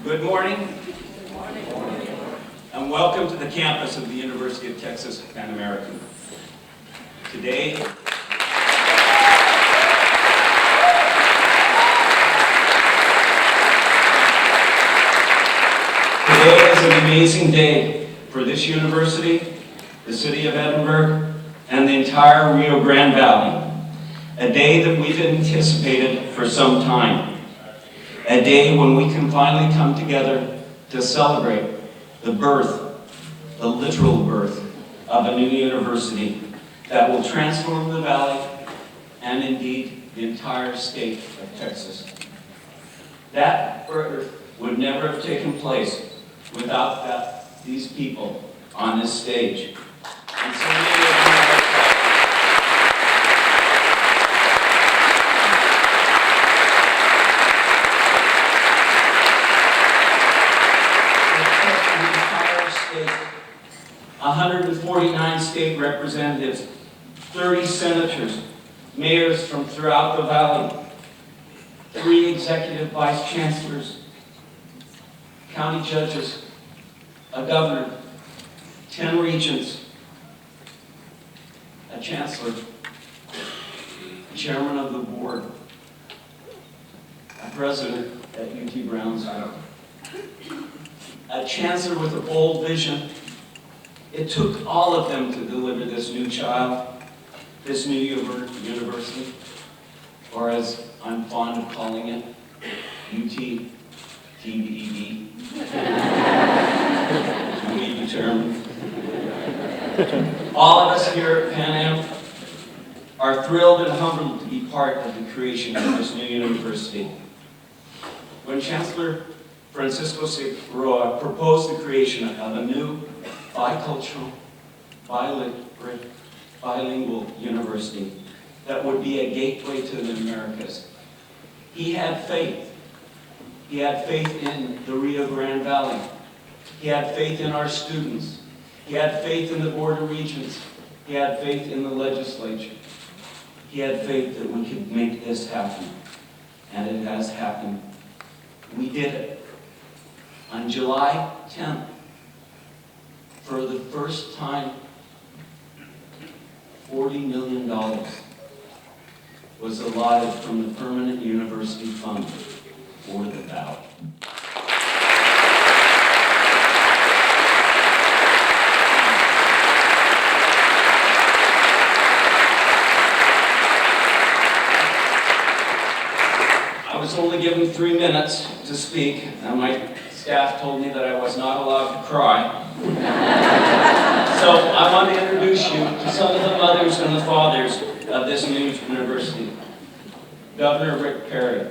Good morning. And welcome to the campus of the University of Texas Pan American. Today is an amazing day for this university, the city of Edinburgh, and the entire Rio Grande Valley. A day that we've anticipated for some time. A day when we can finally come together to celebrate the birth, the literal birth, of a new university that will transform the valley and indeed the entire state of Texas. That birth would never have taken place without these people on this stage. And so many of you the entire state, 149 state representatives, 30 senators, mayors from throughout the valley, 3 executive vice chancellors, county judges, a governor, 10 regents, a chancellor, chairman of the board, a president at UT Brownsville, a chancellor with a bold vision. It took all of them to deliver this new child, this new university, or as I'm fond of calling it, UTTBED. To be determined. All of us here at Pan Am are thrilled and humbled to be part of the creation of this new university. When Chancellor Francisco Cigarroa proposed the creation of a new bicultural, bilingual university that would be a gateway to the Americas, he had faith. He had faith in the Rio Grande Valley. He had faith in our students. He had faith in the Board of Regents. He had faith in the legislature. He had faith that we could make this happen. And it has happened. We did it. On July 10th, for the first time, $40 million was allotted from the Permanent University Fund for the valley. I was only given 3 minutes to speak, and my staff told me that I was not allowed to cry. So I want to introduce you to some of the mothers and the fathers of this new university. Governor Rick Perry.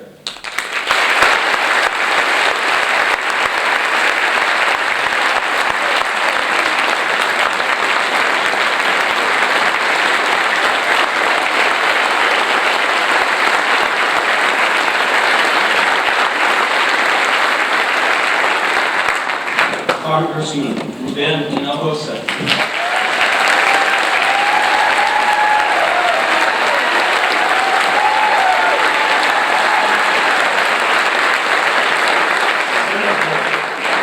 Congressman Ruben Hinojosa.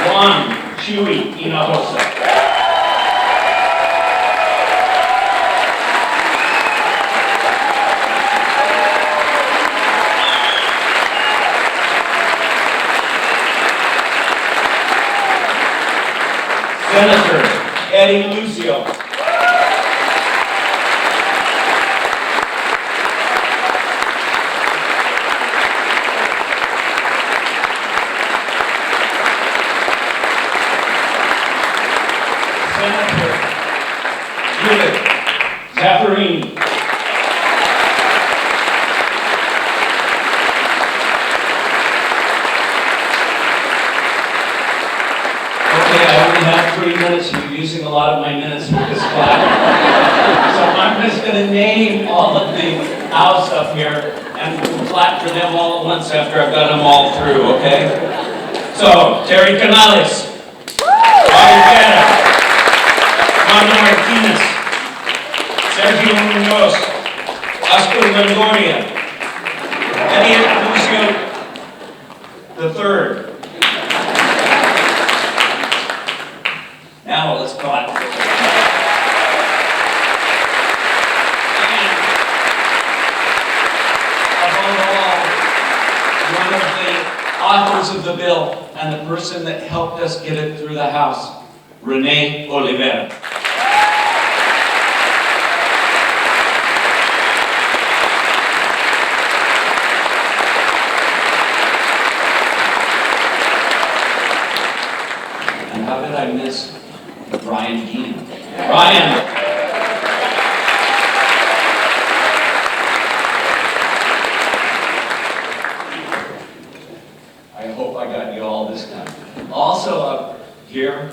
Juan Chewy Hinojosa. Senator Eddie Lucio. Senator Judith Zaffarini. Okay, I only have 3 minutes, and you're using a lot of my minutes for this class. So I'm just going to name all of the house up here, and we'll clap for them all at once after I've got them all through, okay? So, Terry Canales, Bobby Guerra, Juan Martinez, Sergio Munoz, Oscar Longoria, Eddie Lucio III, authors of the bill, and the person that helped us get it through the House, Rene Olivera. And how did I miss Brian Keenan? Brian! I hope I got you all this time. Also up here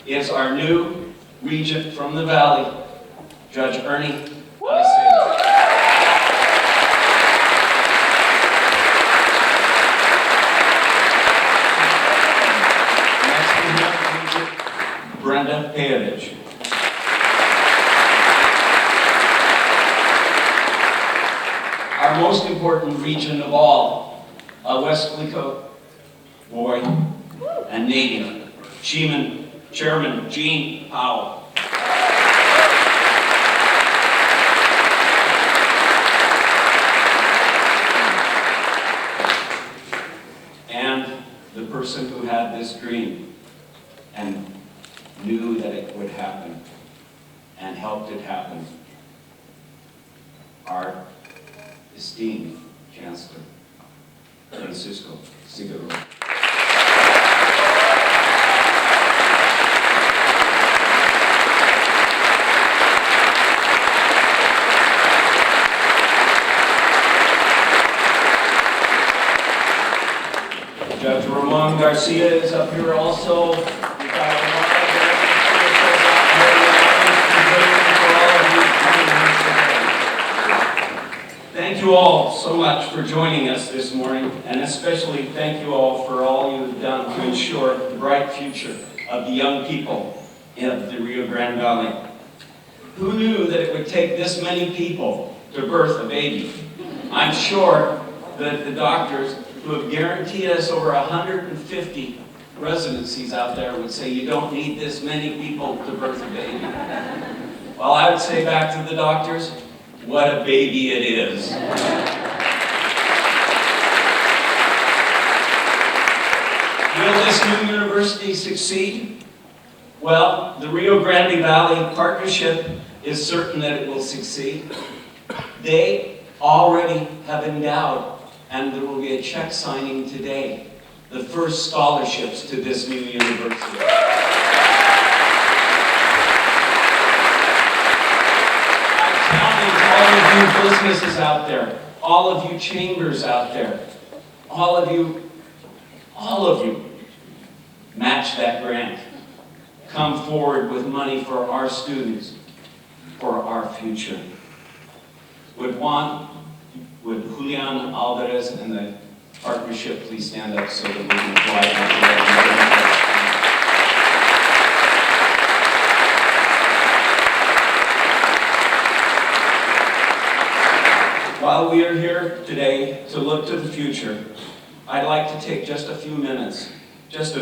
is our new regent from the Valley, Judge Ernest Aliseda. Next we have Regent Brenda Payovich. Our most important region of all, a Weslaco boy and native, Chairman Gene Powell. And the person who had this dream and knew that it would happen and helped it happen, our esteemed Chancellor Francisco Cigarroa. Judge Ramon Garcia is up here also. We've got a lot of officials out here. Thank you all so much for joining us this morning, and especially thank you all for all you've done to ensure the bright future of the young people of the Rio Grande Valley. Who knew that it would take this many people to birth a baby? I'm sure that the doctors who have guaranteed us over 150 residencies out there would say you don't need this many people to birth a baby. Well, I would say back to the doctors, what a baby it is. Will this new university succeed? Well, the Rio Grande Valley Partnership is certain that it will succeed. They already have endowed, and there will be a check signing today, the first scholarships to this new university. I challenge all of you businesses out there, all of you chambers out there, all of you, match that grant. Come forward with money for our students, for our future. Would Julian Alvarez and the partnership please stand up so that we can fly out. While we are here today to look to the future, I'd like to take just a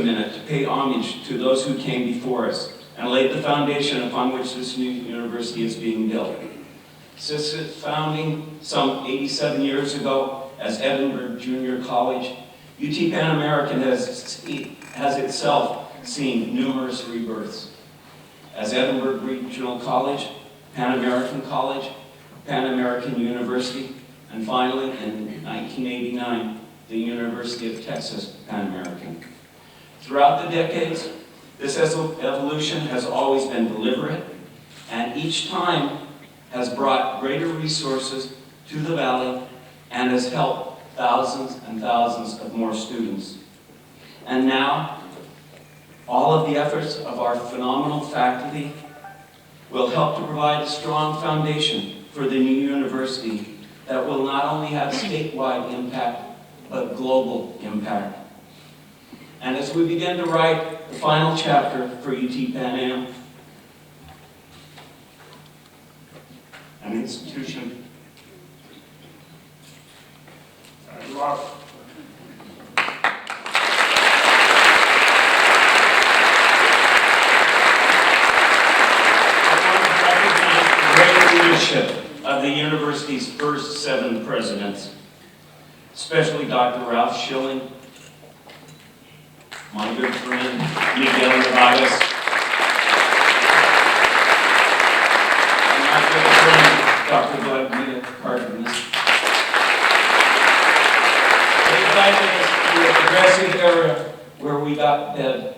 minute to pay homage to those who came before us and laid the foundation upon which this new university is being built. Since its founding some 87 years ago as Edinburgh Junior College, UT Pan American has itself seen numerous rebirths. As Edinburgh Regional College, Pan American College, Pan American University, and finally in 1989, the University of Texas Pan American. Throughout the decades, this evolution has always been deliberate, and each time has brought greater resources to the Valley and has helped thousands and thousands of more students. And now, all of the efforts of our phenomenal faculty will help to provide a strong foundation for the new university that will not only have statewide impact, but global impact. And as we begin to write the final chapter for UT Pan Am, an institution. You are. Great leadership of the university's first 7 presidents, especially Dr. Ralph Schilling, my good friend Miguel Nevadas, and my good friend Dr. Vladimir Cardenas. They guided us through a progressive era where we got better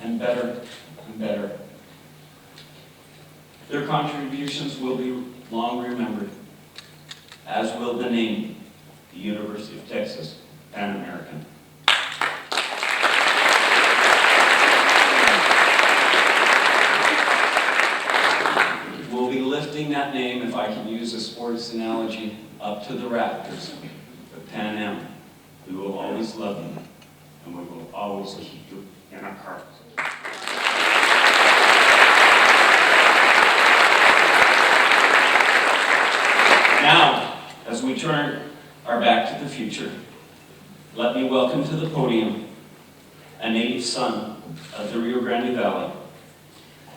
and better and better. Their contributions will be long remembered, as will the name, the University of Texas Pan American. We'll be lifting that name, if I can use a sports analogy, up to the rafters. But Pan Am, we will always love you, and we will always keep you in our hearts. Now, as we turn our back to the future, let me welcome to the podium a native son of the Rio Grande Valley,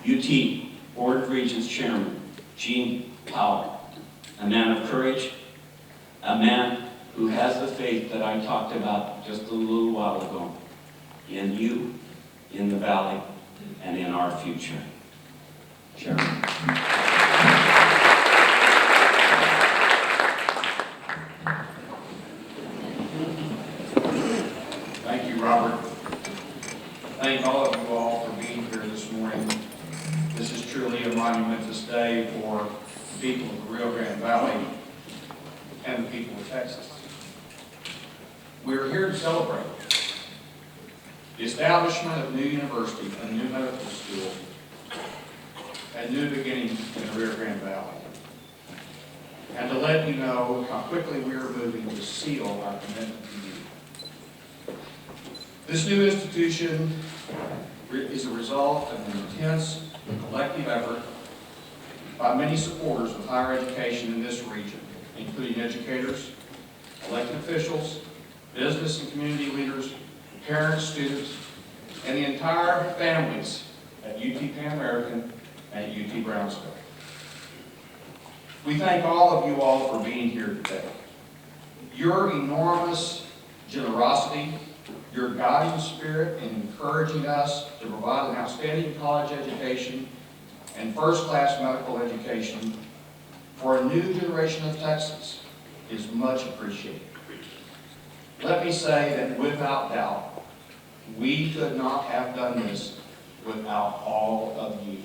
UT Board of Regents Chairman Gene Powell, a man of courage, a man who has the faith that I talked about just a little while ago in you, in the valley, and in our future. Chairman. Thank you, Robert. Thank all of you all for being here this morning. This is truly a monumentous day for the people of the Rio Grande Valley and the people of Texas. We're here to celebrate the establishment of a new university, a new medical school, a new beginning in the Rio Grande Valley, and to let you know how quickly we are moving to seal our commitment to you. This new institution is a result of an intense collective effort by many supporters of higher education in this region, including educators, elected officials, business and community leaders, parents, students, and the entire families at UT Pan American and at UT Brownsville. We thank all of you all for being here today. Your enormous generosity, your guiding spirit in encouraging us to provide an outstanding college education and first-class medical education for a new generation of Texans is much appreciated. Let me say that without doubt, we could not have done this without all of you.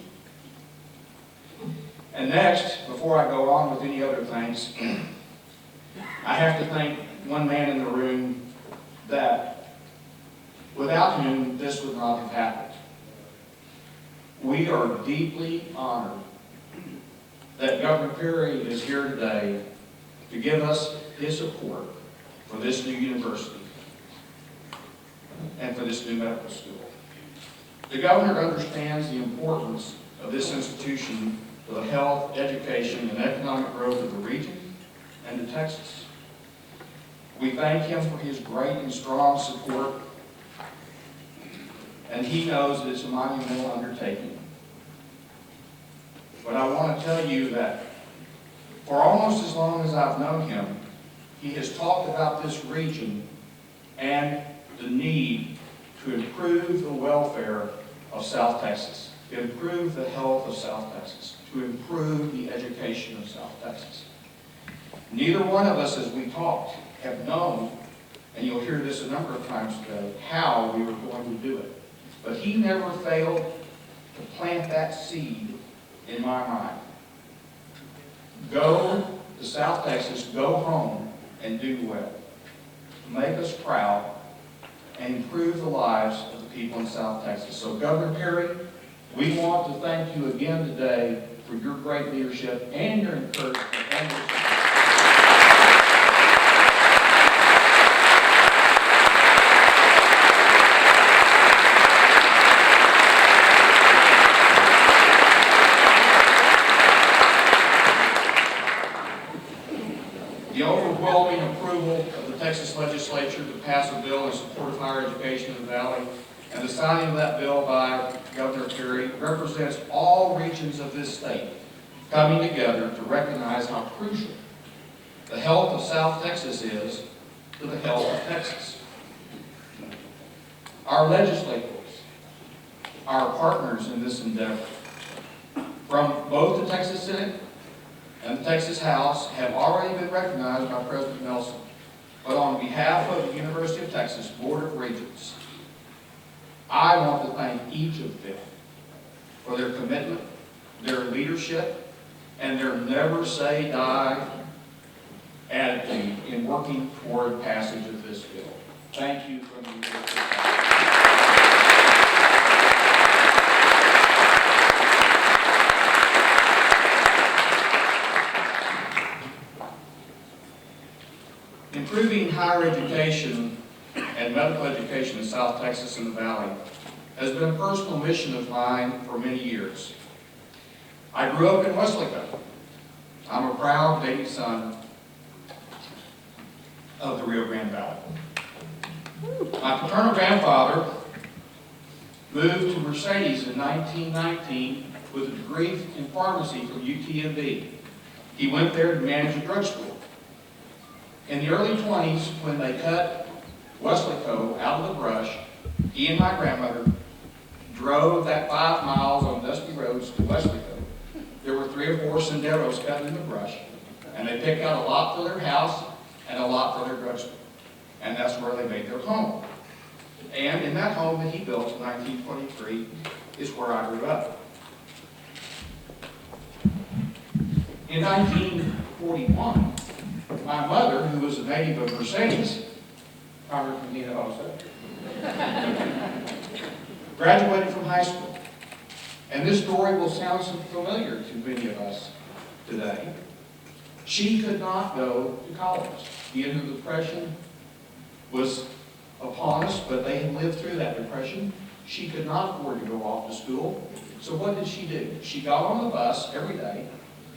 And next, before I go on with any other thanks, I have to thank one man in the room that without whom this would not have happened. We are deeply honored that Governor Perry is here today to give us his support for this new university and for this new medical school. The governor understands the importance of this institution for the health, education, and economic growth of the region and to Texas. We thank him for his great and strong support, and he knows that it's a monumental undertaking. But I want to tell you that for almost as long as I've known him, he has talked about this region and the need to improve the welfare of South Texas, to improve the health of South Texas, to improve the education of South Texas. Neither one of us, as we talked, have known, and you'll hear this a number of times today, how we were going to do it. But he never failed to plant that seed in my mind. Go to South Texas, go home, and do well. Make us proud and improve the lives of the people in South Texas. So Governor Perry, we want to thank you again today for your great leadership and your encouragement and your support. The overwhelming approval of the Texas legislature to pass a bill in support of higher education in the Valley and the signing of that bill by Governor Perry represents all regions of this state coming together to recognize how crucial the health of South Texas is to the health of Texas. Our legislators, our partners in this endeavor, from both the Texas Senate and the Texas House, have already been recognized by President Nelsen. But on behalf of the University of Texas Board of Regents, I want to thank each of them for their commitment, their leadership, and their never say die attitude in working toward passage of this bill. Thank you from the University of Texas. Improving higher education and medical education in South Texas and the Valley has been a personal mission of mine for many years. I grew up in Weslaco. I'm a proud native son of the Rio Grande Valley. My paternal grandfather moved to Mercedes in 1919 with a degree in pharmacy from UTB. He went there to manage a drugstore. In the early 20s, when they cut Weslaco out of the brush, he and my grandmother drove that 5 miles on dusty roads to Weslaco. There were 3 or 4 senderos cut in the brush, and they picked out a lot for their house and a lot for their drugstore. And that's where they made their home. And in that home that he built in 1923 is where I grew up. In 1941, my mother, who was a native of Mercedes, Congressman Hinojosa, graduated from high school. And this story will sound familiar to many of us today. She could not go to college. The end of the Depression was upon us, but they had lived through that Depression. She could not afford to go off to school. So what did she do? She got on the bus every day,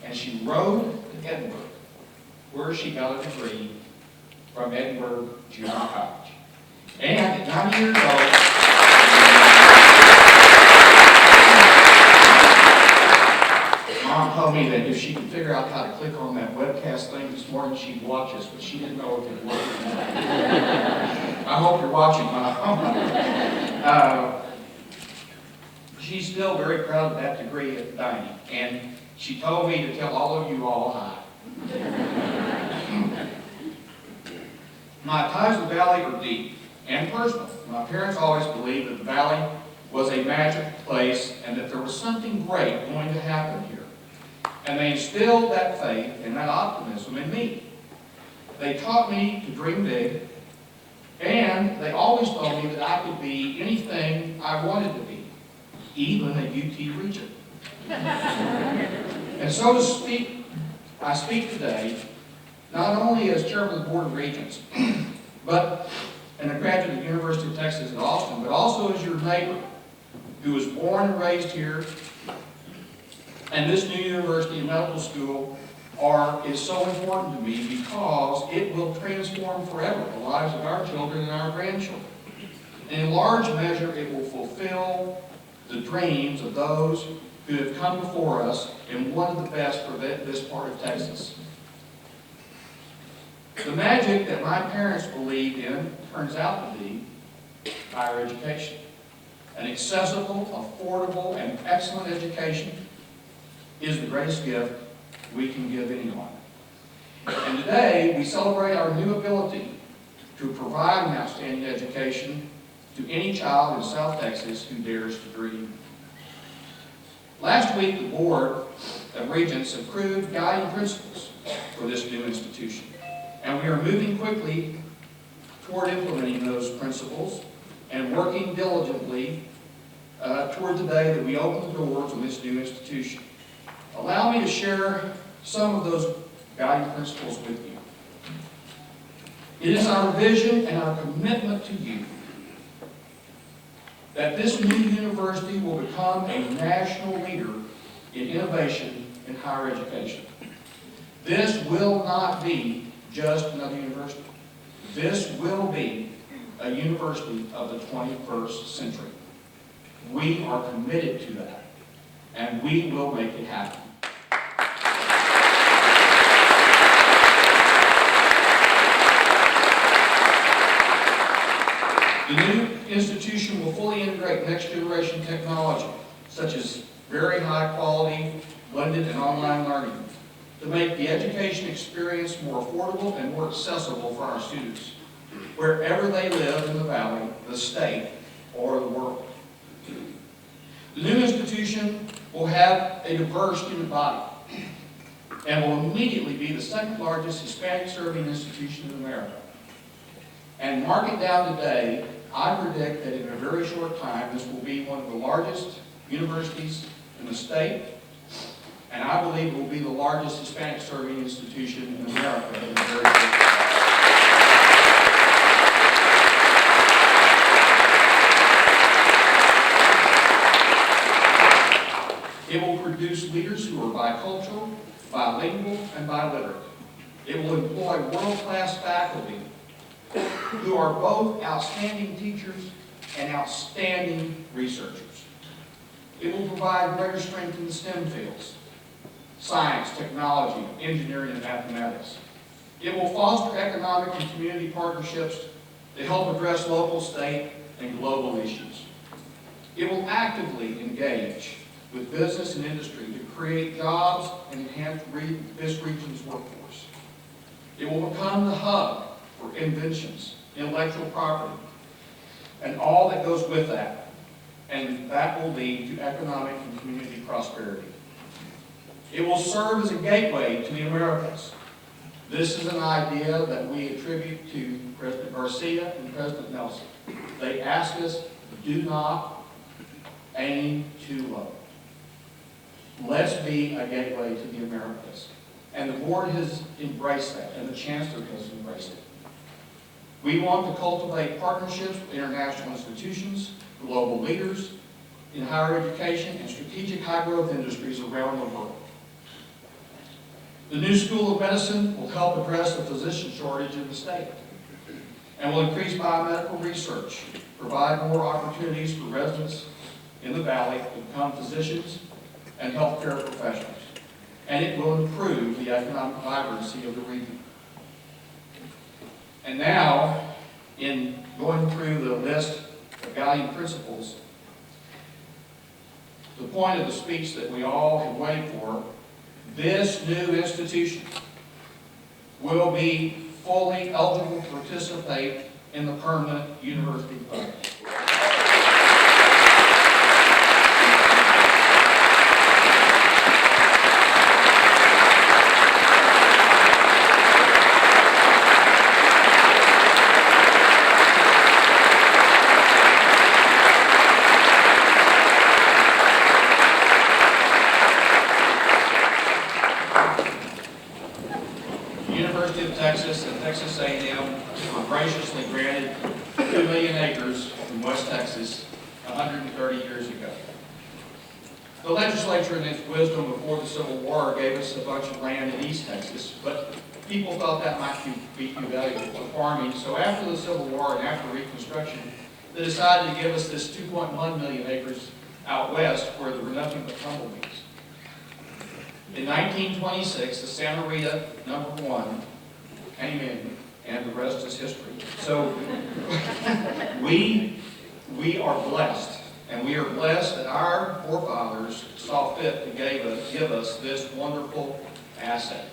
and she rode to Edinburgh, where she got a degree from Edinburgh Junior College. And at 90 years old, Mom told me that if she could figure out how to click on that webcast thing this morning, she'd watch us, but she didn't know if it worked. I hope you're watching, Mom. She's still very proud of that degree at 90, and she told me to tell all of you all hi. My ties to the Valley are deep and personal. My parents always believed that the Valley was a magic place and that there was something great going to happen here. And they instilled that faith and that optimism in me. They taught me to dream big, and they always told me that I could be anything I wanted to be, even a UT Regent. And so to speak, I speak today not only as chairman of the Board of Regents, and a graduate of the University of Texas at Austin, but also as your neighbor who was born and raised here. And this new university and medical school is so important to me because it will transform forever the lives of our children and our grandchildren. And in large measure, it will fulfill the dreams of those who have come before us and one of the best for this part of Texas. The magic that my parents believed in turns out to be higher education. An accessible, affordable, and excellent education is the greatest gift we can give anyone. And today, we celebrate our new ability to provide an outstanding education to any child in South Texas who dares to dream. Last week, the Board of Regents approved guiding principles for this new institution. And we are moving quickly toward implementing those principles and working diligently toward the day that we open the doors of this new institution. Allow me to share some of those guiding principles with you. It is our vision and our commitment to you that this new university will become a national leader in innovation in higher education. This will not be just another university. This will be a university of the 21st century. We are committed to that, and we will make it happen. The new institution will fully integrate next generation technology, such as very high quality, blended and online learning, to make the education experience more affordable and more accessible for our students, wherever they live in the valley, the state, or the world. The new institution will have a diverse student body and will immediately be the second largest Hispanic serving institution in America. And mark it down today, I predict that in a very short time, this will be one of the largest universities in the state, and I believe it will be the largest Hispanic serving institution in America in a very short time. It will produce leaders who are bicultural, bilingual, and biliterate. It will employ world-class faculty who are both outstanding teachers and outstanding researchers. It will provide greater strength in the STEM fields: science, technology, engineering, and mathematics. It will foster economic and community partnerships to help address local, state, and global issues. It will actively engage with business and industry to create jobs and enhance this region's workforce. It will become the hub for inventions, intellectual property, and all that goes with that. And that will lead to economic and community prosperity. It will serve as a gateway to the Americas. This is an idea that we attribute to President Garcia and President Nelsen. They asked us, do not aim too low. Let's be a gateway to the Americas. And the board has embraced that, and the Chancellor has embraced it. We want to cultivate partnerships with international institutions, global leaders in higher education, and strategic high-growth industries around the world. The new School of Medicine will help address the physician shortage in the state and will increase biomedical research, provide more opportunities for residents in the valley to become physicians and healthcare professionals, and it will improve the economic vibrancy of the region. And now, in going through the list of guiding principles, the point of the speech that we all have waited for, this new institution will be fully eligible to participate in the permanent university fund. University of Texas and Texas A&M were graciously granted 2 million acres in West Texas 130 years ago. The legislature, in its wisdom before the Civil War, gave us a bunch of land in East Texas, but people thought that might be too valuable for farming. So after the Civil War and after Reconstruction, they decided to give us this 2.1 million acres out west where there were nothing but tumbleweeds. In 1926, the Santa Rita #1 came in, and the rest is history. So we are blessed, and we are blessed that our forefathers saw fit to give us this wonderful asset.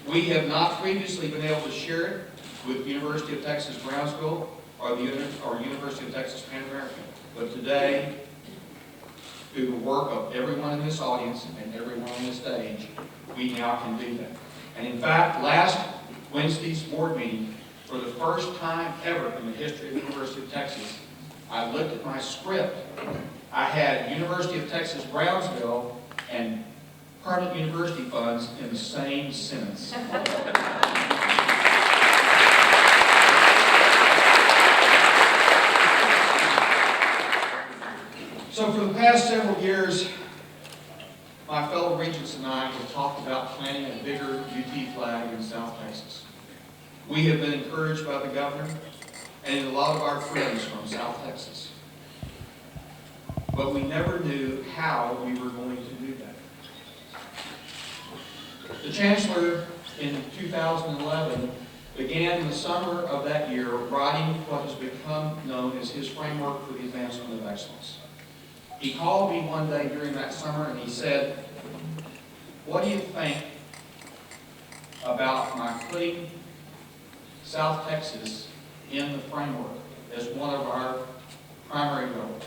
We have not previously been able to share it with University of Texas Brownsville or University of Texas Pan American, but today, through the work of everyone in this audience and everyone on this stage, we now can do that. And in fact, last Wednesday's board meeting, for the first time ever in the history of the University of Texas, I looked at my script. I had University of Texas Brownsville and permanent university funds in the same sentence. So for the past several years, my fellow regents and I have talked about planting a bigger UT flag in South Texas. We have been encouraged by the governor and a lot of our friends from South Texas. But we never knew how we were going to do that. The Chancellor in 2011 began in the summer of that year writing what has become known as his framework for the advancement of excellence. He called me one day during that summer and he said, "What do you think about my putting South Texas in the framework as one of our primary goals?"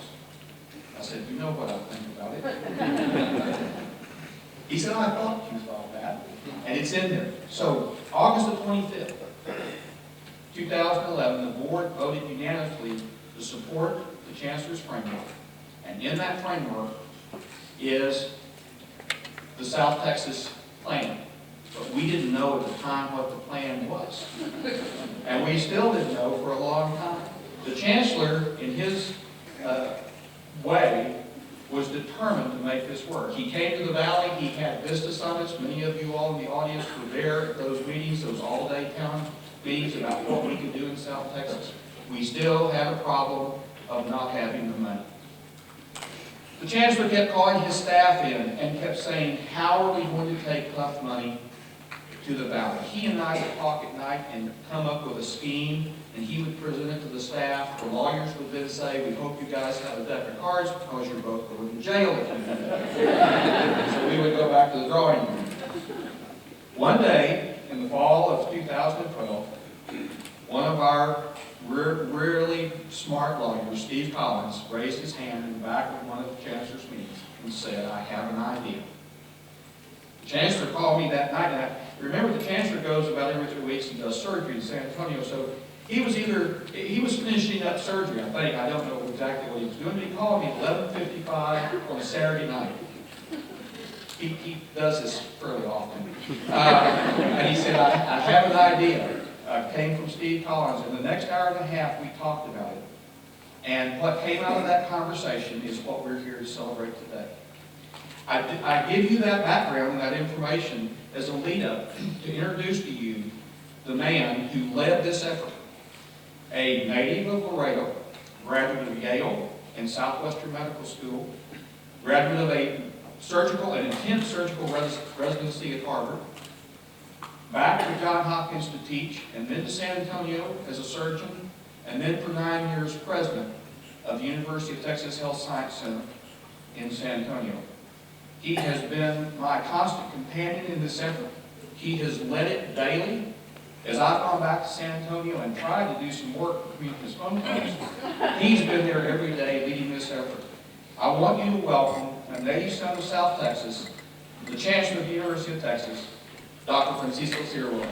I said, "You know what I think about it." He said, "I thought you thought that." And it's in there. So, August the 25th, 2011, the board voted unanimously to support the Chancellor's framework. And in that framework is the South Texas plan. But we didn't know at the time what the plan was. And we still didn't know for a long time. The Chancellor, in his way, was determined to make this work. He came to the Valley, he had Vista Summits. Many of you all in the audience were there at those meetings, those all-day town meetings about what we could do in South Texas. We still have a problem of not having the money. The Chancellor kept calling his staff in and kept saying, "How are we going to take tough money to the Valley?" He and I would talk at night and come up with a scheme, and he would present it to the staff. The lawyers would then say, "We hope you guys have a deck of cards because you're both going to jail if you do that." So we would go back to the drawing room. One day, in the fall of 2012, one of our really smart lawyers, Steve Collins, raised his hand in the back of one of the Chancellor's meetings and said, "I have an idea." The Chancellor called me that night, and I remember the Chancellor goes about every 3 weeks and does surgery in San Antonio, so he was finishing up surgery, I think. I don't know exactly what he was doing, but he called me at 11:55 on a Saturday night. He does this fairly often. And he said, I have an idea. Came from Steve Collins, and the next hour and a half we talked about it. And what came out of that conversation is what we're here to celebrate today. I give you that background and that information as a lead-up to introduce to you the man who led this effort. A native of Laredo, graduate of Yale and Southwestern Medical School, graduate of an intense surgical residency at Harvard, back to Johns Hopkins to teach, and then to San Antonio as a surgeon, and then for 9 years president of the University of Texas Health Science Center in San Antonio. He has been my constant companion in this effort. He has led it daily. As I've gone back to San Antonio and tried to do some work between his phone calls, he's been there every day leading this effort. I want you to welcome a native son of South Texas, the Chancellor of the University of Texas, Dr. Francisco Cigarroa.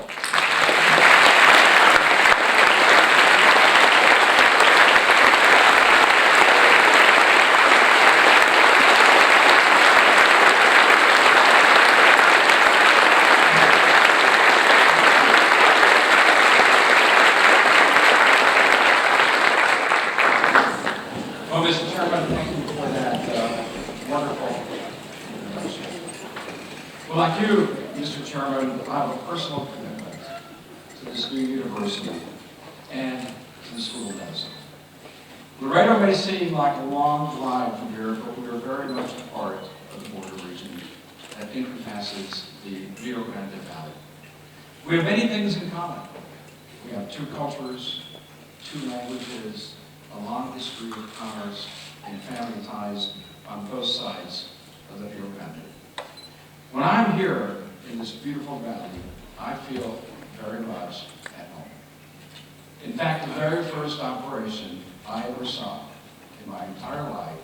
Well, Mr. Chairman, thank you for that wonderful introduction. Well, like you, Mr. Chairman, I have a personal commitment to this new university and to the School of Medicine. Laredo may seem like a long drive from here, but we are very much a part of the border region that encompasses the Rio Grande Valley. We have many things in common. We have 2 cultures, 2 languages, a long history of commerce and family ties on both sides of the Rio Grande. When I'm here in this beautiful valley, I feel very much at home. In fact, the very first operation I ever saw in my entire life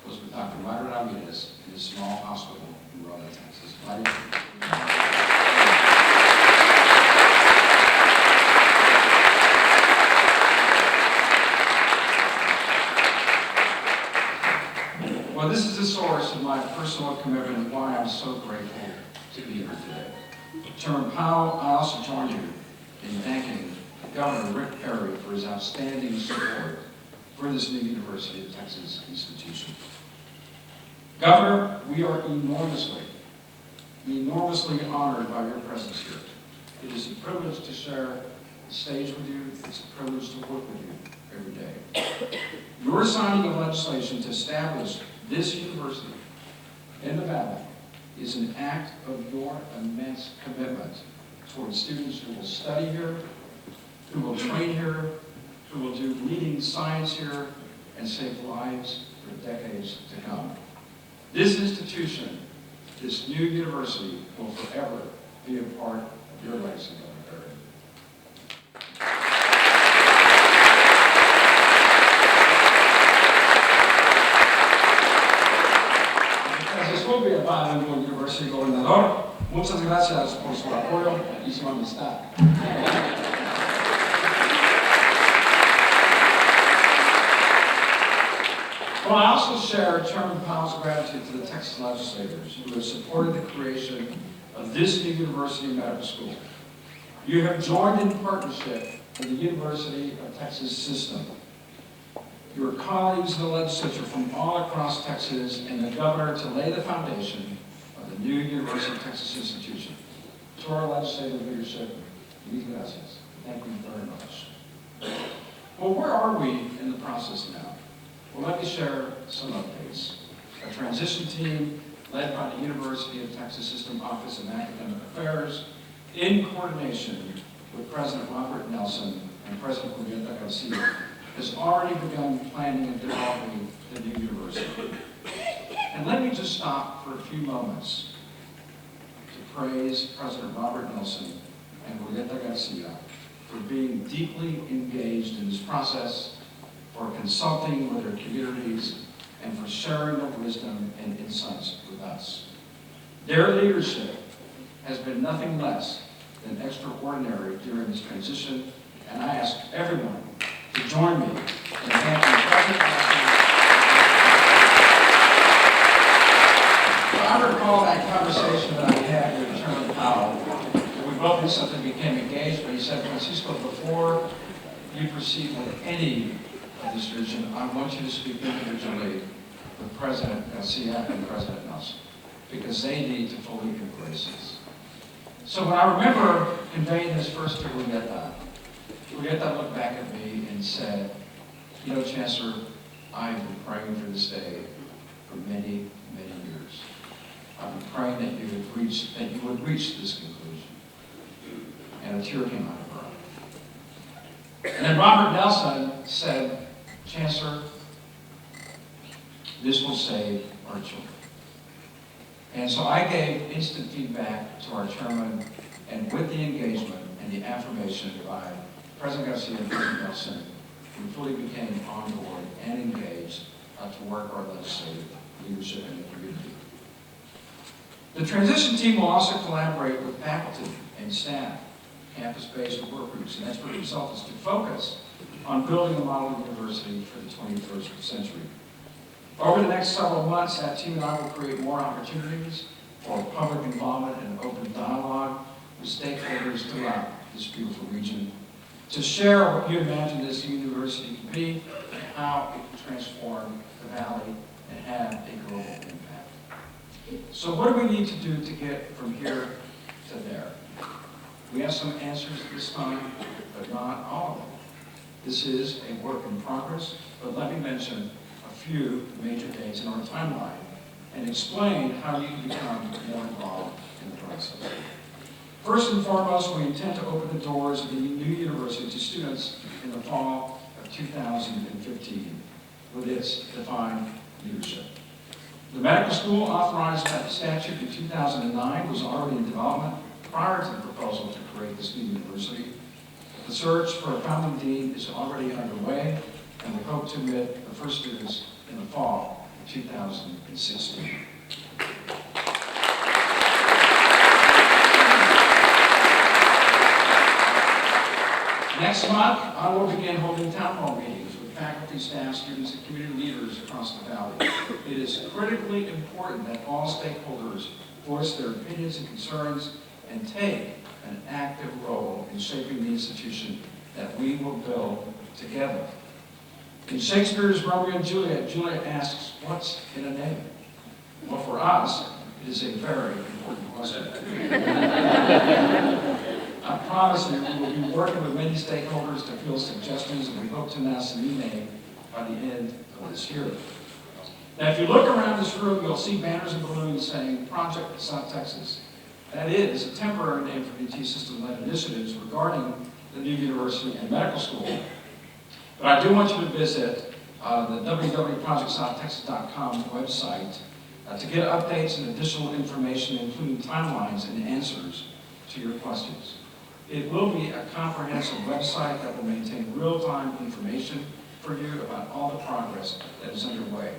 was with Dr. Robert Nelsen in his small hospital in Laredo, Texas. Well, this is the source of my personal commitment and why I'm so grateful to be here today. Chairman Powell, I also join you in thanking Governor Rick Perry for his outstanding support for this new University of Texas institution. Governor, we are enormously honored by your presence here. It is a privilege to share the stage with you. It's a privilege to work with you every day. Your signing of legislation to establish this university in the Valley is an act of your immense commitment towards students who will study here who will train here, who will do leading science here, and save lives for decades to come. This institution, this new university, will forever be a part of your legacy, Governor Perry. Entonces, will be a bilingual university, gobernador. Muchas gracias por su apoyo y su amistad. Well, I also share Chairman Powell's gratitude to the Texas legislators who have supported the creation of this new university medical school. You have joined in partnership with the University of Texas system. Your colleagues in the legislature from all across Texas and the governor to lay the foundation of the new University of Texas institution. To our legislative leadership, mil gracias. Thank you very much. Well, where are we in the process now? Well, let me share some updates. A transition team led by the University of Texas System Office of Academic Affairs in coordination with President Robert Nelsen and President Julieta Garcia has already begun planning and developing the new university. And let me just stop for a few moments to praise President Robert Nelsen and Julieta Garcia for being deeply engaged in this process, for consulting with their communities, and for sharing their wisdom and insights with us. Their leadership has been nothing less than extraordinary during this transition, and I ask everyone to join me in thanking President Nelsen. I recall that conversation that I had with Chairman Powell, and we both recently became engaged, but he said, Francisco, before you proceed with any of this vision, I want you to speak individually with President Garcia and President Nelsen, because they need to fully embrace this. So when I remember conveying this first to Julieta looked back at me and said, you know, Chancellor, I've been praying for this day for many, many years. I've been praying that you would reach this conclusion. And a tear came out of her eye. And then Robert Nelsen said, Chancellor, this will save our children. And so I gave instant feedback to our chairman, and with the engagement and the affirmation by President Garcia and President Nelsen, we fully became on board and engaged to work our legislative leadership in the community. The transition team will also collaborate with faculty and staff, campus-based work groups, and expert consultants to focus on building a model university for the 21st century. Over the next several months, that team and I will create more opportunities for public involvement and open dialogue with stakeholders throughout this beautiful region to share what you imagine this university to be and how it can transform the valley and have a global impact. So what do we need to do to get from here to there? We have some answers this time, but not all of them. This is a work in progress, but let me mention a few major dates in our timeline and explain how you can become more involved in the process. First and foremost, we intend to open the doors of the new university to students in the fall of 2015 with its defined leadership. The medical school authorized by the statute in 2009 was already in development prior to the proposal to create this new university. The search for a founding dean is already underway, and we hope to admit the first students in the fall of 2016. Next month, I will begin holding town hall meetings with faculty, staff, students, and community leaders across the valley. It is critically important that all stakeholders voice their opinions and concerns and take an active role in shaping the institution that we will build together. In Shakespeare's Romeo and Juliet, Juliet asks, what's in a name? Well, for us, it is a very important question. I promise you, we will be working with many stakeholders to field suggestions, and we hope to announce a new name by the end of this year. Now, if you look around this room, you'll see banners and balloons saying Project South Texas. That is a temporary name for UT system-led initiatives regarding the new university and medical school. But I do want you to visit the www.projectsouttexas.com website to get updates and additional information, including timelines and answers to your questions. It will be a comprehensive website that will maintain real-time information for you about all the progress that is underway.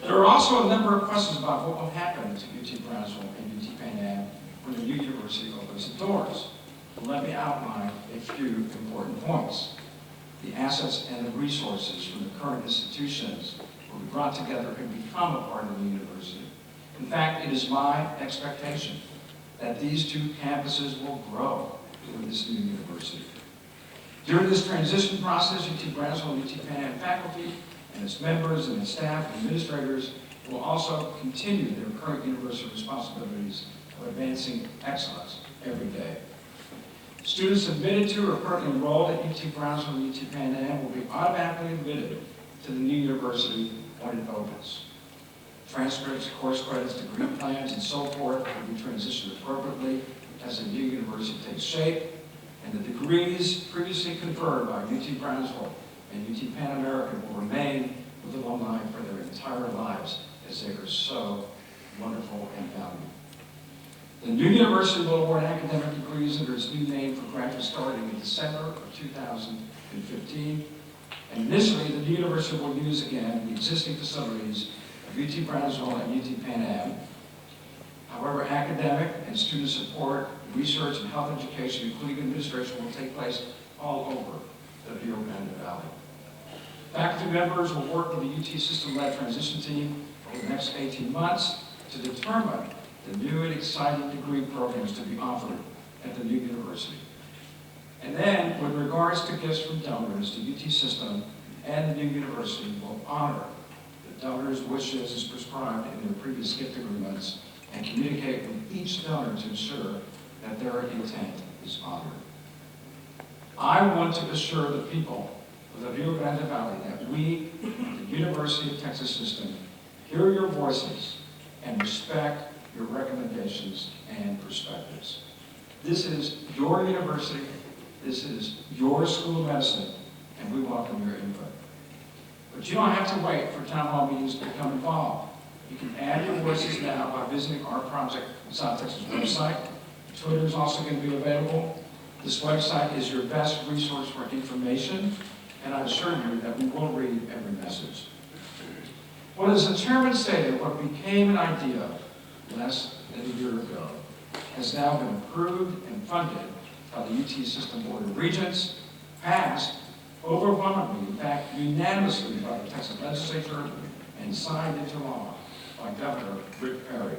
There are also a number of questions about what will happen to UT Brownsville and UT Pan Am when the new university opens the doors. Let me outline a few important points. The assets and the resources from the current institutions will be brought together and become a part of the university. In fact, it is my expectation that these two campuses will grow with this new university. During this transition process, UT Brownsville and UT Pan Am faculty and its members and its staff and administrators will also continue their current university responsibilities of advancing excellence every day. Students admitted to or currently enrolled at UT Brownsville and UT Pan Am will be automatically admitted to the new university when it opens. Transcripts, course credits, degree plans, and so forth will be transitioned appropriately as the new university takes shape, and the degrees previously conferred by UT Brownsville and UT Pan American will remain with alumni for their entire lives, as they are so wonderful and valued. The new university will award academic degrees under its new name for graduates starting in December of 2015. And initially, the new university will use again the existing facilities of UT Brownsville and UT Pan Am. However, academic and student support, research, and health education, including administration, will take place all over the Rio Grande Valley. Faculty members will work with the UT system-led transition team over the next 18 months to determine the new and exciting degree programs to be offered at the new university. And then, with regards to gifts from donors, the UT system and the new university will honor the donors' wishes as prescribed in their previous gift agreements and communicate with each donor to ensure that their intent is honored. I want to assure the people of the Rio Grande Valley that we, the University of Texas system, hear your voices and respect your recommendations and perspectives. This is your university, this is your school of medicine, and we welcome your input. But you don't have to wait for town hall meetings to become involved. You can add your voices now by visiting our Project South Texas website. Twitter is also going to be available. This website is your best resource for information, and I assure you that we will read every message. Well, as the chairman stated, what became an idea less than a year ago has now been approved and funded by the UT System Board of Regents, passed overwhelmingly, in fact, unanimously by the Texas legislature, and signed into law by Governor Rick Perry.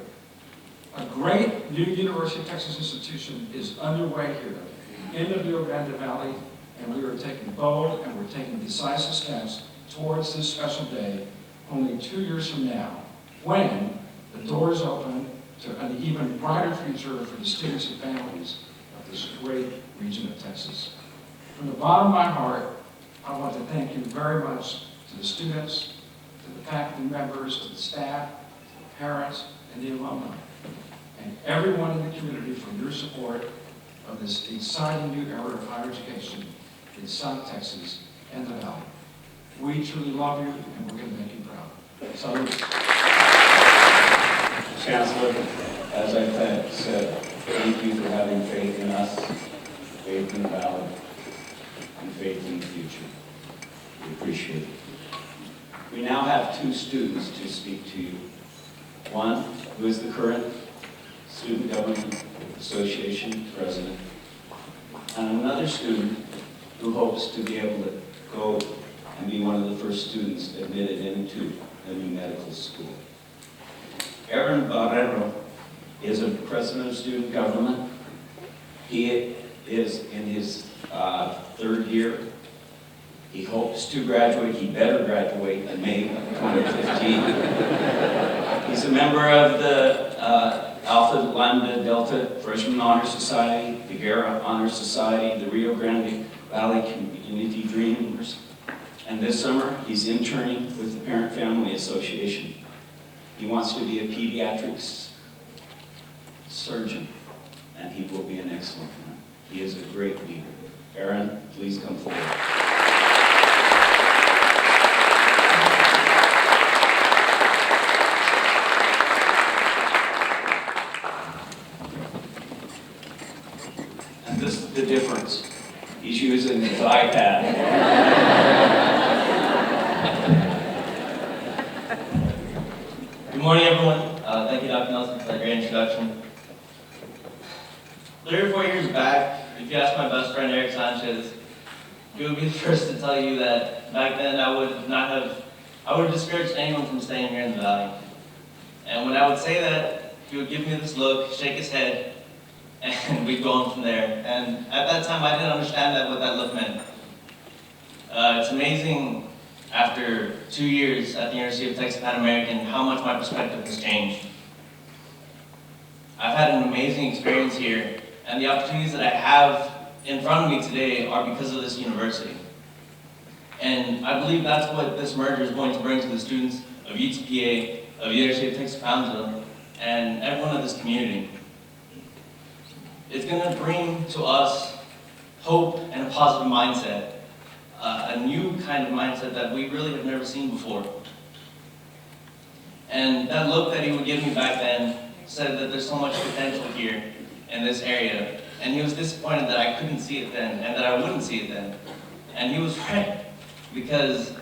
A great new University of Texas institution is underway here in the Rio Grande Valley, and we are taking bold and we're taking decisive steps towards this special day only 2 years from now, when the doors open to an even brighter future for the students and families of this great region of Texas. From the bottom of my heart, I want to thank you very much to the students, to the faculty members, to the staff, to the parents, and the alumni, and everyone in the community for your support of this exciting new era of higher education in South Texas and the Valley. We truly love you, and we're going to make you proud. Salute. Chancellor, as I said, thank you for having faith in us, faith in the Valley, and faith in the future. We appreciate it. We now have 2 students to speak to you. One, who is the current Student Government Association president, and another student who hopes to be able to go and be one of the first students admitted into the new medical school. Aaron Barrero is a president of student government. He is in his 3rd year. He hopes to graduate. He better graduate in May of 2015. He's a member of the Alpha Lambda Delta Freshman Honor Society, the Guerra Honor Society, the Rio Grande Valley Community Dreamers. And this summer, he's interning with the Parent Family Association. He wants to be a pediatrics surgeon, and he will be an excellent one. He is a great leader. Aaron, please come forward. And this is the difference. He's using his iPad. Good morning, everyone. Thank you, Dr. Nelsen, for that great introduction. 3 or 4 years back, if you ask my best friend Eric Sanchez, he would be the first to tell you that back then I would have discouraged anyone from staying here in the Valley. And when I would say that, he would give me this look, shake his head, and we'd go on from there. And at that time, I didn't understand what that look meant. It's amazing, after 2 years at the University of Texas Pan American, how much my perspective has changed. I've had an amazing experience here, and the opportunities that I have in front of me today are because of this university. And I believe that's what this merger is going to bring to the students of UTPA, of the University of Texas Brownsville, and everyone of this community. It's going to bring to us hope and a positive mindset, a new kind of mindset that we really have never seen before. And that look that he would give me back then said that there's so much potential here in this area. And he was disappointed that I couldn't see it then, and that I wouldn't see it then. And he was right, because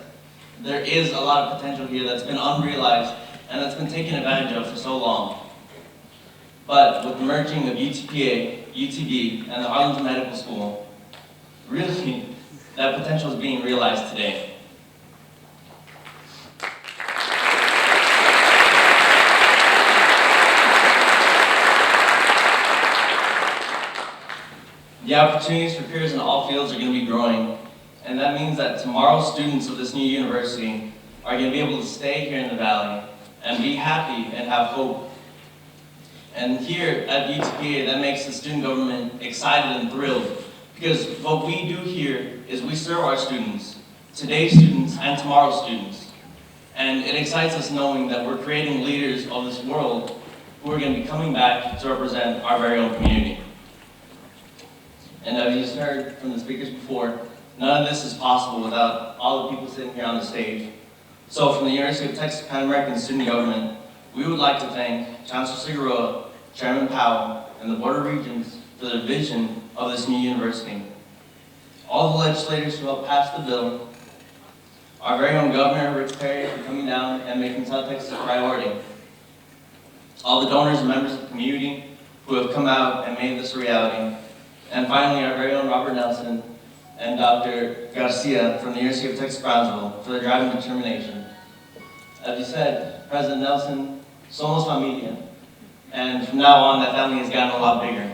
there is a lot of potential here that's been unrealized and that's been taken advantage of for so long. But with the merging of UTPA, UTB, and the Arlington Medical School, really, that potential is being realized today. The opportunities for careers in all fields are going to be growing, and that means that tomorrow's students of this new university are going to be able to stay here in the Valley and be happy and have hope. And here at UTPA, that makes the student government excited and thrilled, because what we do here is we serve our students, today's students and tomorrow's students. And it excites us knowing that we're creating leaders of this world who are going to be coming back to represent our very own community. And as you just heard from the speakers before, none of this is possible without all the people sitting here on the stage. So from the University of Texas Pan American Student Government, we would like to thank Chancellor Cigarroa, Chairman Powell, and the Board of Regents for their vision of this new university. All the legislators who helped pass the bill, our very own Governor, Rick Perry, for coming down and making South Texas a priority. All the donors and members of the community who have come out and made this a reality. And finally, our very own Robert Nelsen and Dr. Garcia from the University of Texas Brownsville for their drive and determination. As you said, President Nelsen, somos familia. And from now on, that family has gotten a lot bigger.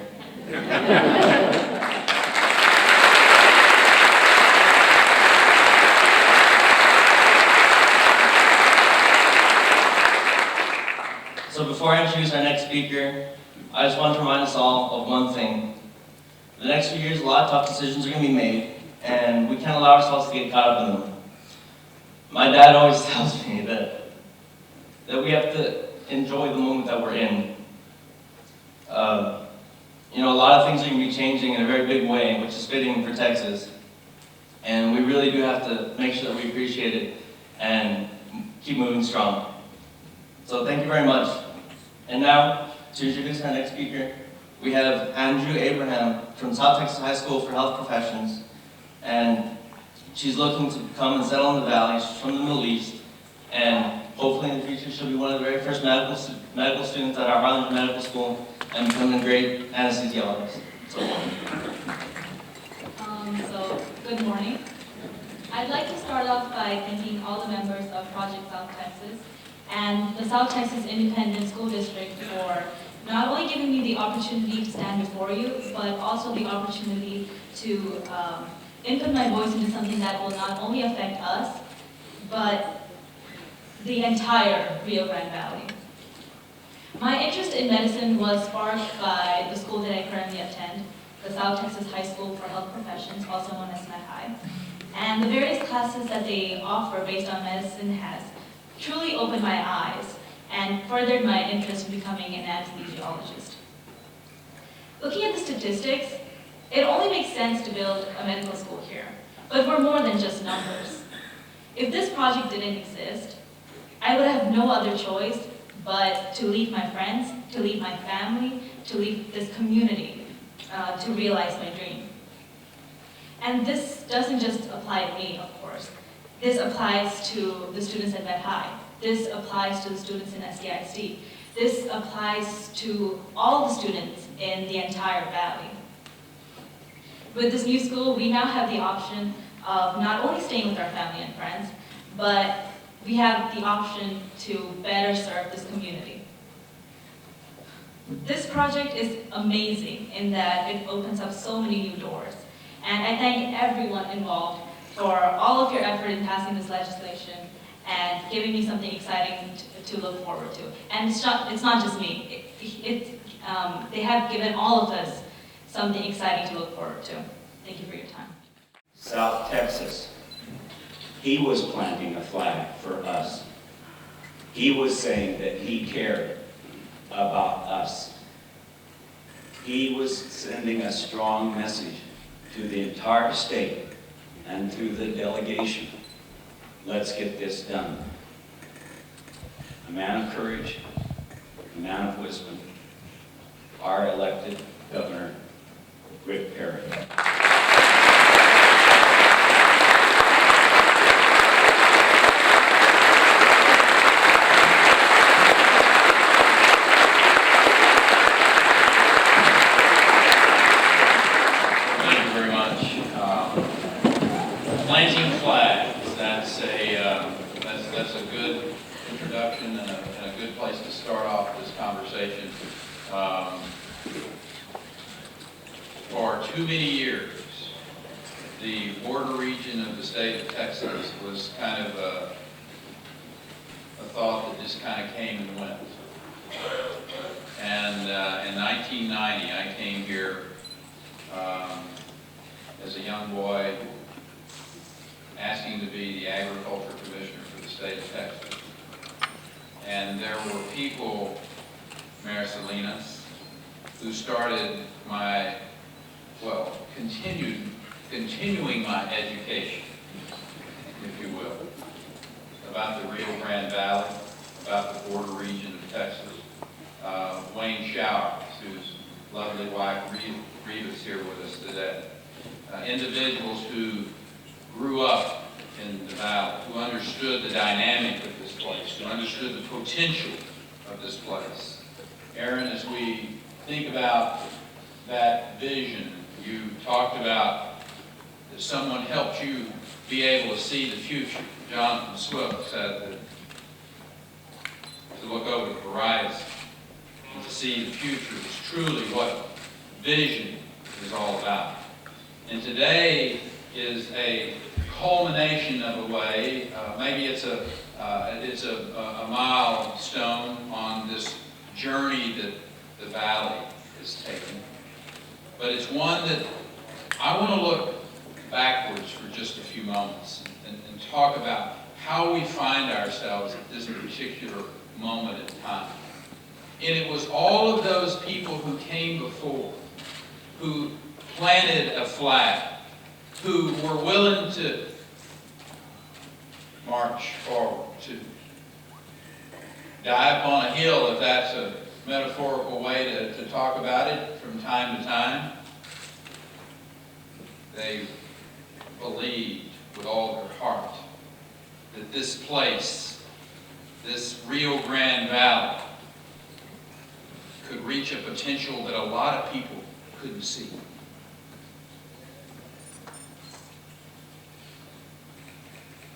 So before I introduce our next speaker, I just want to remind us all of one thing. The next few years, a lot of tough decisions are going to be made, and we can't allow ourselves to get caught up in them. My dad always tells me that we have to enjoy the moment that we're in. A lot of things are going to be changing in a very big way, which is fitting for Texas. And we really do have to make sure that we appreciate it and keep moving strong. So thank you very much. And now, to introduce our next speaker, we have Andrew Abraham from South Texas High School for Health Professions. And she's looking to come and settle in the Valley. She's from the Middle East. And hopefully in the future, she'll be one of the very first medical students at our Arlington Medical School and become a great anesthesiologist. So good morning. I'd like to start off by thanking all the members of Project South Texas and the South Texas Independent School District for not only giving me the opportunity to stand before you, but also the opportunity to input my voice into something that will not only affect us, but the entire Rio Grande Valley. My interest in medicine was sparked by the school that I currently attend, the South Texas High School for Health Professions, also known as SMED. And the various classes that they offer based on medicine has truly opened my eyes and furthered my interest in becoming an anesthesiologist. Looking at the statistics, It only makes sense to build a medical school here, but we're more than just numbers. If this project didn't exist, I would have no other choice but to leave my friends, to leave my family, to leave this community, to realize my dream. And this doesn't just apply to me, of course. This applies to the students at Med High. This applies to the students in SDIC. This applies to all the students in the entire valley. With this new school, we now have the option of not only staying with our family and friends, but we have the option to better serve this community. This project is amazing in that it opens up so many new doors. And I thank everyone involved for all of your effort in passing this legislation and giving me something exciting to look forward to. And it's not just me. They have given all of us something exciting to look forward to. Thank you for your time. South Texas. He was planting a flag for us. He was saying that he cared about us. He was sending a strong message to the entire state and to the delegation. Let's get this done. A man of courage, a man of wisdom, our elected Governor, Rick Perry. Planting flags, that's a good introduction and a good place to start off this conversation. For too many years, the border region of the state of Texas was kind of a thought that just kind of came and went. And in 1990, I came here as a young boy, asking to be the agriculture commissioner for the state of Texas. And there were people, Mayor Salinas, who started my, well, continuing my education, if you will, about the Rio Grande Valley, about the border region of Texas. Wayne Showers, whose lovely wife Rita is here with us today. Individuals who grew up in the valley, who understood the dynamic of this place, who understood the potential of this place. Aaron, as we think about that vision, you talked about that someone helped you be able to see the future. Jonathan Swift said that to look over the horizon and to see the future is truly what vision is all about. And today is a culmination of a way, maybe it's a milestone on this journey that the valley is taking. But it's one that I want to look backwards for just a few moments and talk about how we find ourselves at this particular moment in time. And it was all of those people who came before, who planted a flag, who were willing to march forward, to die upon a hill, if that's a metaphorical way to talk about it, from time to time. They believed with all their heart that this place, this Rio Grande Valley, could reach a potential that a lot of people couldn't see.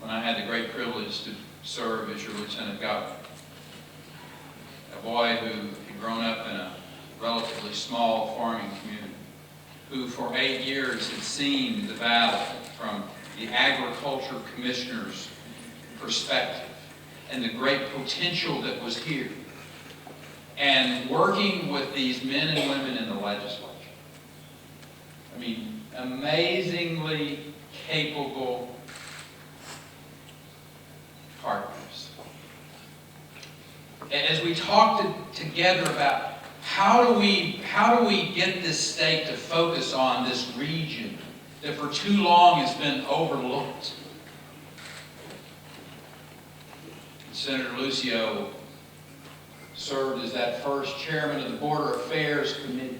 When I had the great privilege to serve as your Lieutenant Governor, a boy who had grown up in a relatively small farming community, who for 8 years had seen the valley from the agriculture commissioner's perspective and the great potential that was here, and working with these men and women in the legislature. I mean, amazingly capable partners. As we talked together about how do we get this state to focus on this region that for too long has been overlooked? Senator Lucio served as that first chairman of the Border Affairs Committee.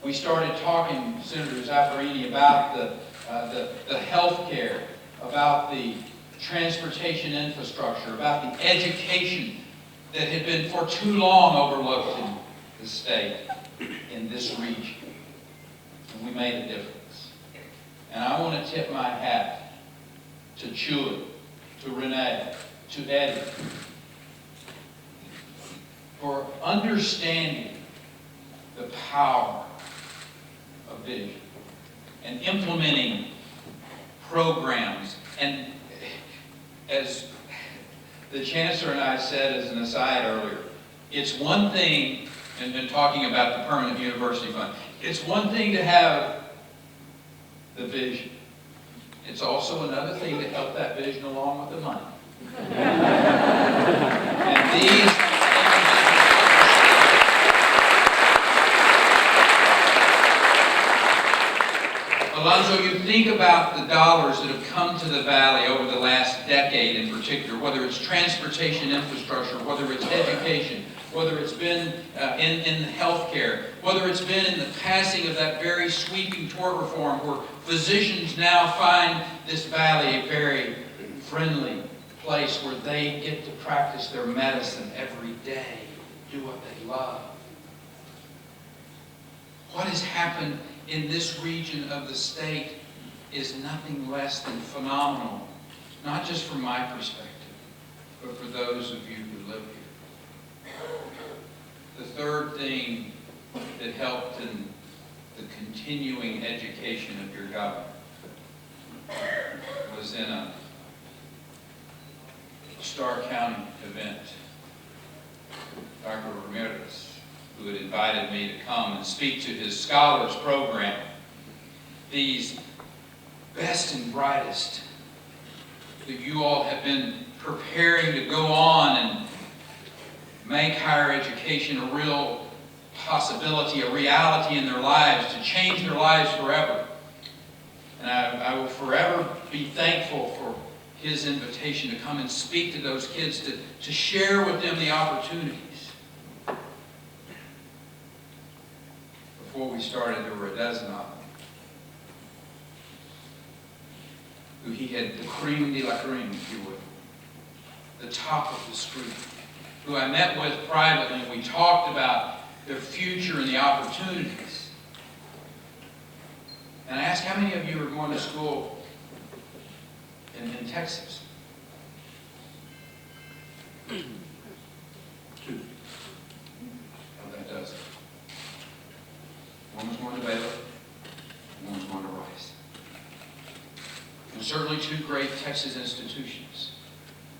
We started talking, Senator Zaffarini, about the health care, about the transportation infrastructure, about the education that had been for too long overlooked in the state, in this region. And we made a difference. And I want to tip my hat to Julie, to Renee, to Eddie, for understanding the power of vision and implementing programs. And as the Chancellor and I said as an aside earlier, it's one thing, and been talking about the Permanent University Fund, it's one thing to have the vision. It's also another thing to help that vision along with the money. And these Alonzo, you think about the dollars that have come to the Valley over the last decade in particular, whether it's transportation infrastructure, whether it's education, whether it's been in healthcare, whether it's been in the passing of that very sweeping tort reform where physicians now find this Valley a very friendly place where they get to practice their medicine every day, do what they love. What has happened in this region of the state is nothing less than phenomenal, not just from my perspective, but for those of you who live here. The third thing that helped in the continuing education of your government was in a Star County event. Dr. Ramirez, who had invited me to come and speak to his scholars program. These best and brightest that you all have been preparing to go on and make higher education a real possibility, a reality in their lives, to change their lives forever. And I will forever be thankful for his invitation to come and speak to those kids, to share with them the opportunities. Before we started, there were a dozen of them who he had the cream de la cream, if you will, the top of the street, who I met with privately, and we talked about their future and the opportunities. And I asked, how many of you are going to school in Texas? 2. Well, that does it. One was going to Baylor, and one was going to Rice. And certainly 2 great Texas institutions.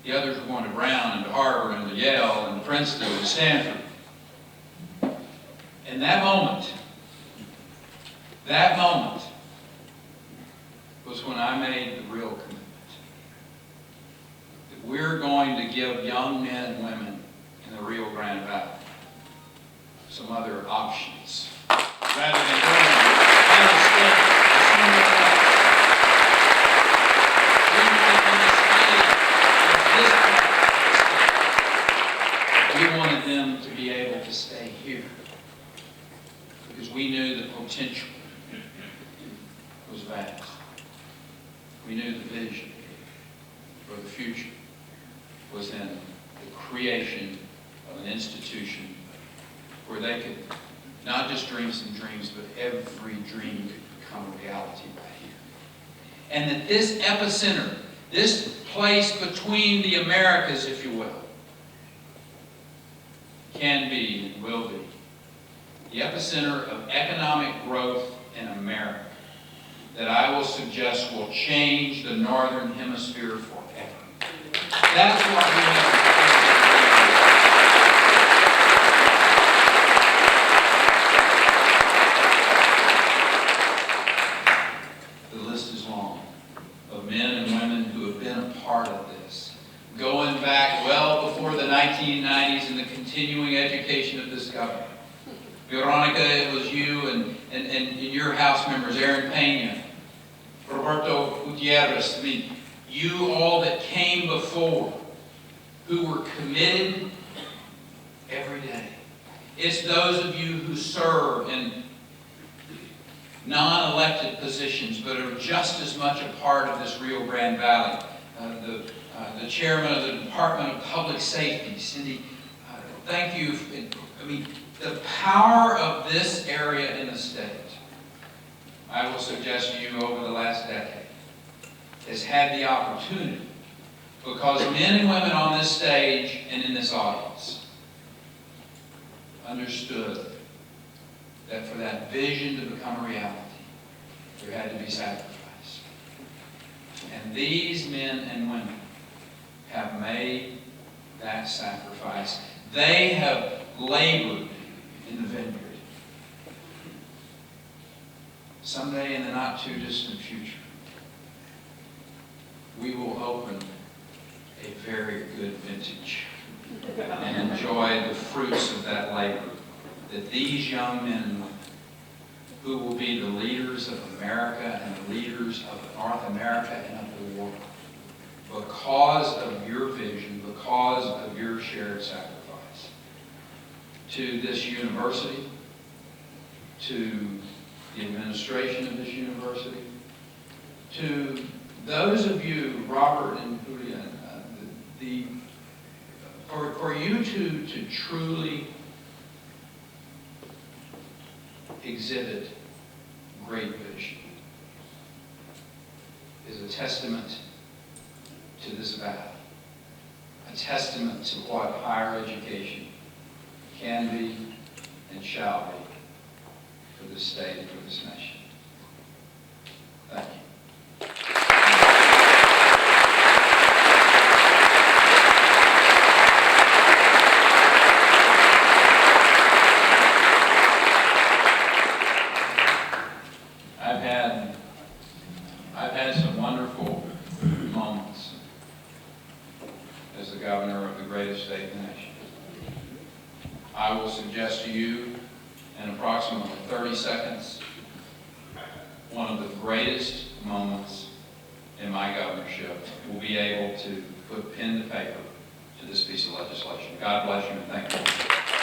The others were going to Brown and to Harvard and to Yale and to Princeton and Stanford. And that moment was when I made the real commitment that we're going to give young men and women in the Rio Grande Valley some other options. Rather than going in a state, we wanted them to be able to stay here because we knew the potential was vast. We knew the vision for the future was in the creation of an institution where they could not just dream some dreams, but every dream could become a reality right here. And that this epicenter, this place between the Americas, if you will, can be and will be the epicenter of economic growth in America that I will suggest will change the Northern Hemisphere forever. That's what we have to do. Men and women who have been a part of this, going back well before the 1990s and the continuing education of this government. Veronica, it was you and your House members, Aaron Pena, Roberto Gutierrez, I mean, you all that came before, who were committed every day. It's those of you who serve in non-elected positions, but are just as much a part of this Rio Grande Valley. The chairman of the Department of Public Safety, Cindy, thank you. I mean, the power of this area in the state, I will suggest to you over the last decade, has had the opportunity, because men and women on this stage and in this audience understood that for that vision to become a reality, there had to be sacrifice. And these men and women have made that sacrifice. They have labored in the vineyard. Someday in the not too distant future, we will open a very good vintage and enjoy the fruits of that labor that these young men and women, who will be the leaders of America and the leaders of North America and of the world, because of your vision, because of your shared sacrifice. To this university, to the administration of this university, to those of you, Robert and Julian, for you to truly exhibit great vision is a testament to this valley, a testament to what higher education can be and shall be for this state and for this nation. Thank you. I've had some wonderful moments as the governor of the greatest state in the nation. I will suggest to you in approximately 30 seconds one of the greatest moments in my governorship. Will be able to put pen to paper to this piece of legislation. God bless you and thank you.